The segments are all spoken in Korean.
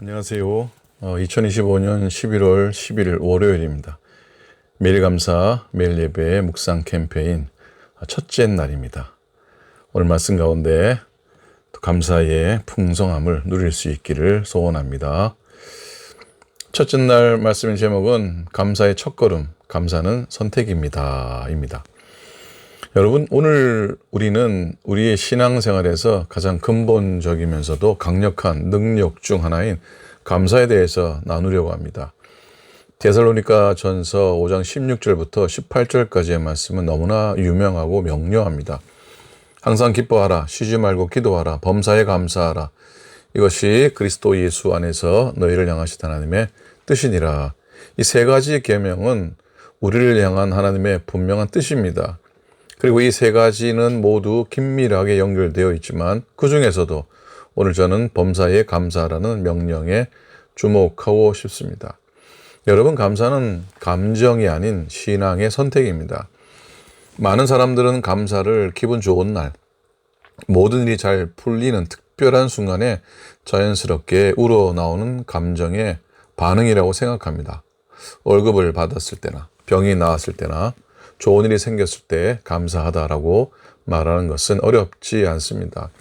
안녕하세요. 2025년 11월 11일 월요일입니다. 매일 감사, 매일 예배 묵상 캠페인 첫째 날입니다. 오늘 말씀 가운데 또 감사의 풍성함을 누릴 수 있기를 소원합니다. 첫째 날 말씀의 제목은 감사의 첫걸음, 감사는 선택입니다. 입니다. 여러분, 오늘 우리는 우리의 신앙생활에서 가장 근본적이면서도 강력한 능력 중 하나인 감사에 대해서 나누려고 합니다. 데살로니가 전서 5장 16절부터 18절까지의 말씀은 너무나 유명하고 명료합니다. 항상 기뻐하라, 쉬지 말고 기도하라, 범사에 감사하라. 이것이 그리스도 예수 안에서 너희를 향하신 하나님의 뜻이니라. 이 세 가지 계명은 우리를 향한 하나님의 분명한 뜻입니다. 그리고 이 세 가지는 모두 긴밀하게 연결되어 있지만 그 중에서도 오늘 저는 범사에 감사라는 명령에 주목하고 싶습니다. 여러분, 감사는 감정이 아닌 신앙의 선택입니다. 많은 사람들은 감사를 기분 좋은 날, 모든 일이 잘 풀리는 특별한 순간에 자연스럽게 우러나오는 감정의 반응이라고 생각합니다. 월급을 받았을 때나 병이 나았을 때나 좋은 일이 생겼을 때 감사하다라고 말하는 것은 어렵지 않습니다.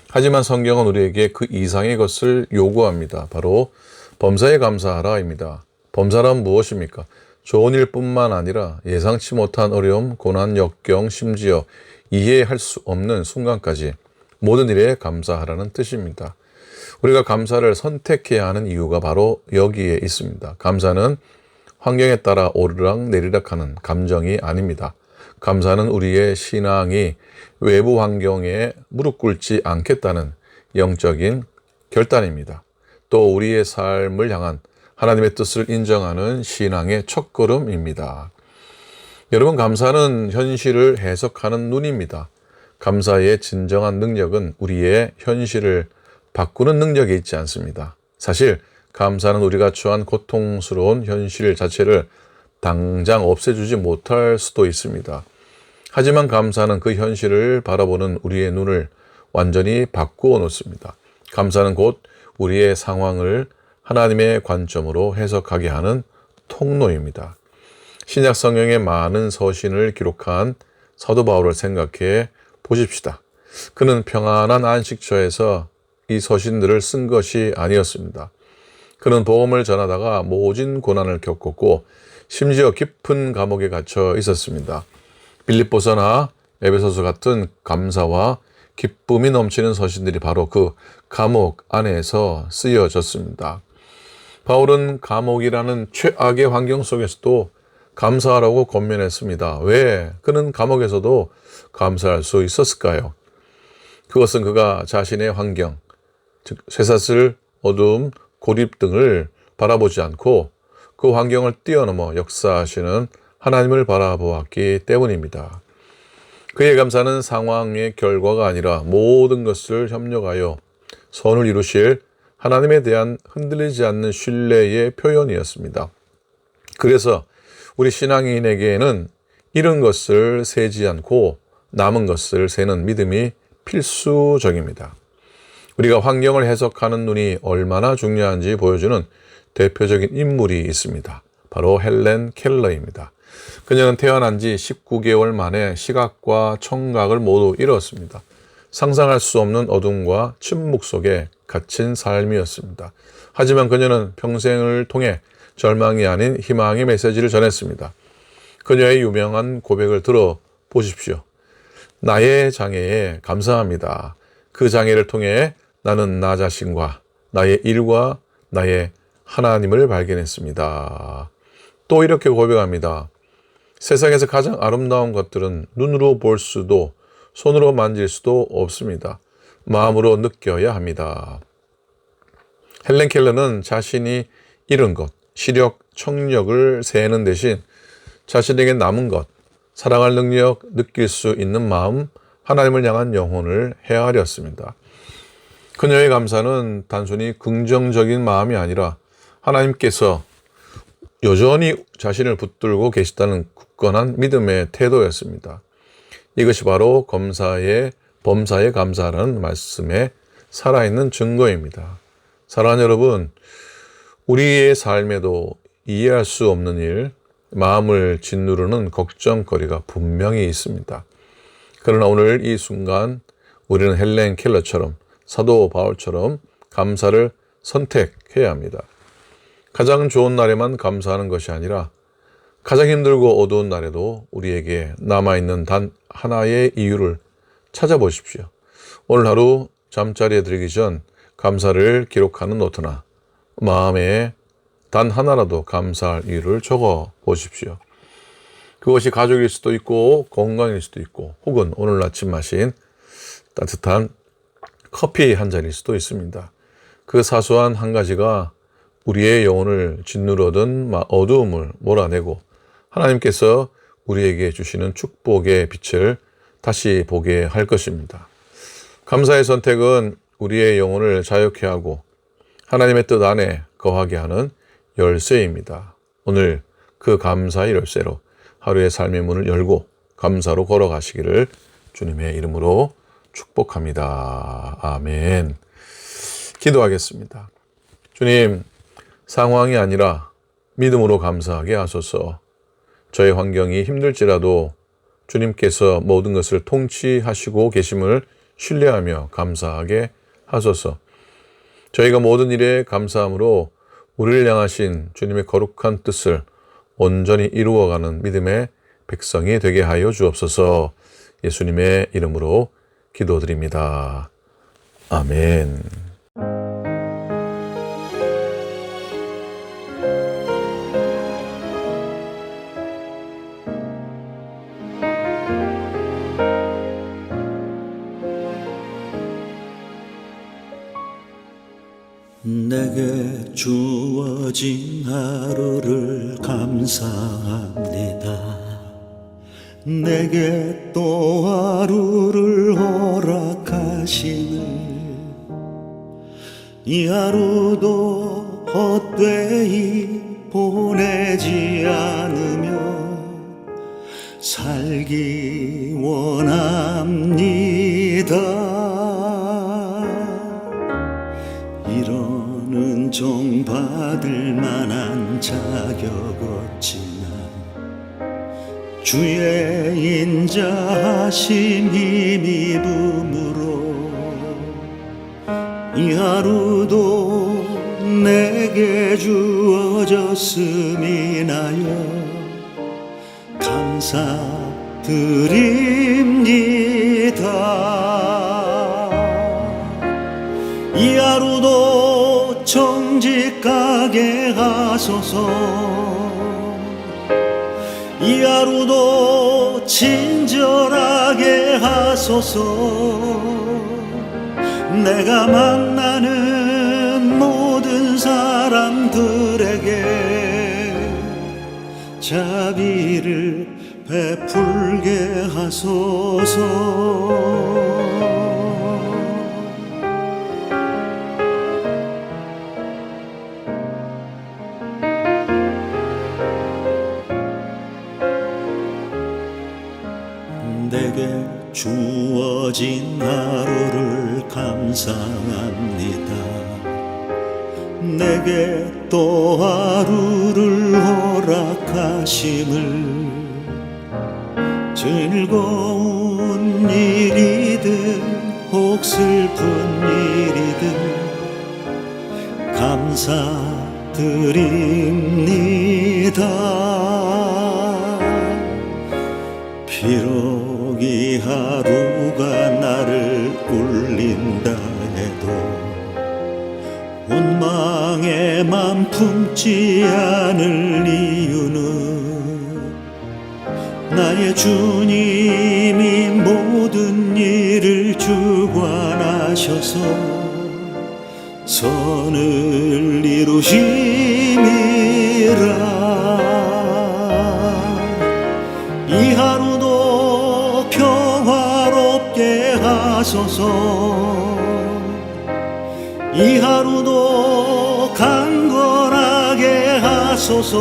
하지만 성경은 우리에게 그 이상의 것을 요구합니다. 바로 범사에 감사하라입니다. 범사란 무엇입니까? 좋은 일뿐만 아니라 예상치 못한 어려움, 고난, 역경, 심지어 이해할 수 없는 순간까지 모든 일에 감사하라는 뜻입니다. 우리가 감사를 선택해야 하는 이유가 바로 여기에 있습니다. 감사는 환경에 따라 오르락 내리락 하는 감정이 아닙니다. 감사는 우리의 신앙이 외부 환경에 무릎 꿇지 않겠다는 영적인 결단입니다. 또 우리의 삶을 향한 하나님의 뜻을 인정하는 신앙의 첫걸음입니다. 여러분, 감사는 현실을 해석하는 눈입니다. 감사의 진정한 능력은 우리의 현실을 바꾸는 능력에 있지 않습니다. 사실 감사는 우리가 처한 고통스러운 현실 자체를 당장 없애주지 못할 수도 있습니다. 하지만 감사는 그 현실을 바라보는 우리의 눈을 완전히 바꾸어 놓습니다. 감사는 곧 우리의 상황을 하나님의 관점으로 해석하게 하는 통로입니다. 신약 성경의 많은 서신을 기록한 사도 바울을 생각해 보십시다. 그는 평안한 안식처에서 이 서신들을 쓴 것이 아니었습니다. 그는 복음을 전하다가 모진 고난을 겪었고 심지어 깊은 감옥에 갇혀 있었습니다. 빌립보서나 에베소서 같은 감사와 기쁨이 넘치는 서신들이 바로 그 감옥 안에서 쓰여졌습니다. 바울은 감옥이라는 최악의 환경 속에서도 감사하라고 권면했습니다. 왜? 그는 감옥에서도 감사할 수 있었을까요? 그것은 그가 자신의 환경, 즉 쇠사슬, 어둠, 고립 등을 바라보지 않고 그 환경을 뛰어넘어 역사하시는 하나님을 바라보았기 때문입니다. 그의 감사는 상황의 결과가 아니라 모든 것을 협력하여 선을 이루실 하나님에 대한 흔들리지 않는 신뢰의 표현이었습니다. 그래서 우리 신앙인에게는 잃은 것을 세지 않고 남은 것을 세는 믿음이 필수적입니다. 우리가 환경을 해석하는 눈이 얼마나 중요한지 보여주는 대표적인 인물이 있습니다. 바로 헬렌 켈러입니다. 그녀는 태어난 지 19개월 만에 시각과 청각을 모두 잃었습니다. 상상할 수 없는 어둠과 침묵 속에 갇힌 삶이었습니다. 하지만 그녀는 평생을 통해 절망이 아닌 희망의 메시지를 전했습니다. 그녀의 유명한 고백을 들어보십시오. 나의 장애에 감사합니다. 그 장애를 통해 나는 나 자신과 나의 일과 나의 하나님을 발견했습니다. 또 이렇게 고백합니다. 세상에서 가장 아름다운 것들은 눈으로 볼 수도 손으로 만질 수도 없습니다. 마음으로 느껴야 합니다. 헬렌 켈러는 자신이 잃은 것, 시력, 청력을 세는 대신 자신에게 남은 것, 사랑할 능력, 느낄 수 있는 마음, 하나님을 향한 영혼을 헤아렸습니다. 그녀의 감사는 단순히 긍정적인 마음이 아니라 하나님께서 여전히 자신을 붙들고 계시다는 굳건한 믿음의 태도였습니다. 이것이 바로 범사에 감사라는 말씀의 살아있는 증거입니다. 사랑하는 여러분, 우리의 삶에도 이해할 수 없는 일, 마음을 짓누르는 걱정거리가 분명히 있습니다. 그러나 오늘 이 순간 우리는 헬렌 켈러처럼, 사도 바울처럼 감사를 선택해야 합니다. 가장 좋은 날에만 감사하는 것이 아니라 가장 힘들고 어두운 날에도 우리에게 남아있는 단 하나의 이유를 찾아보십시오. 오늘 하루 잠자리에 들기 전 감사를 기록하는 노트나 마음에 단 하나라도 감사할 이유를 적어 보십시오. 그것이 가족일 수도 있고 건강일 수도 있고 혹은 오늘 아침 마신 따뜻한 커피 한 잔일 수도 있습니다. 그 사소한 한 가지가 우리의 영혼을 짓누르던 어두움을 몰아내고 하나님께서 우리에게 주시는 축복의 빛을 다시 보게 할 것입니다. 감사의 선택은 우리의 영혼을 자유케 하고 하나님의 뜻 안에 거하게 하는 열쇠입니다. 오늘 그 감사의 열쇠로 하루의 삶의 문을 열고 감사로 걸어가시기를 주님의 이름으로 축복합니다. 아멘. 기도하겠습니다. 주님, 상황이 아니라 믿음으로 감사하게 하소서. 저의 환경이 힘들지라도 주님께서 모든 것을 통치하시고 계심을 신뢰하며 감사하게 하소서. 저희가 모든 일에 감사함으로 우리를 향하신 주님의 거룩한 뜻을 온전히 이루어가는 믿음의 백성이 되게 하여 주옵소서. 예수님의 이름으로 기도드립니다. 아멘. 내게 주어진 하루를 감사합니다. 내게 또 하루를 허락하시네. 이 하루도 헛되이 보내지 않으며 살기 원합니다. 이런 은총 받을 만한 자격 없지만 주의 인자하심 힘입음으로 이 하루도 내게 주어졌음이 나여 감사드립니다. 이 하루도 정직하게 하소서. 이 하루도 친절하게 하소서. 내가 만나는 모든 사람들에게 자비를 베풀게 하소서. 내게 주어진 하루를 감사합니다. 내게 또 하루를 허락하심을 즐거운 일이든 혹 슬픈 일이든 감사드립니다. 비록 이 하루가 나를 울린다 해도 원망의 맘 품지 않을 이유는 나의 주님이 모든 일을 주관하셔서 선을 이루심이라. 이 하루도 평화롭게 하소서. 이 하루도 강건하게 하소서.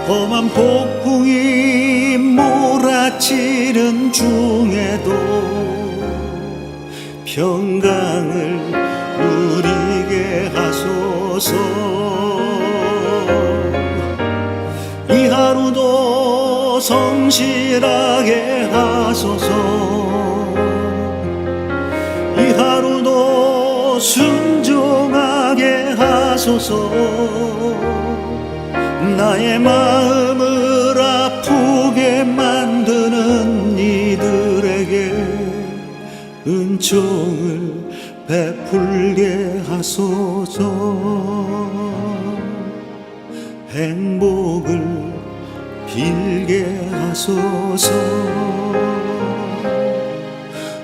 험한 폭풍이 몰아치는 중에도 평강을 하소서. 이 하루도 성실하게 하소서. 이 하루도 순종하게 하소서. 나의 마음을 아프게 만드는 이들에게 은총을 베풀게 하소서. 행복을 빌게 하소서.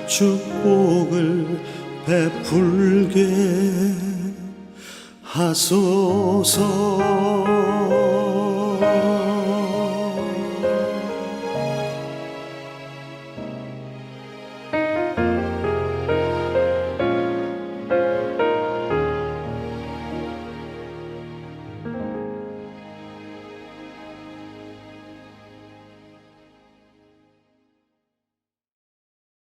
축복을 베풀게 하소서.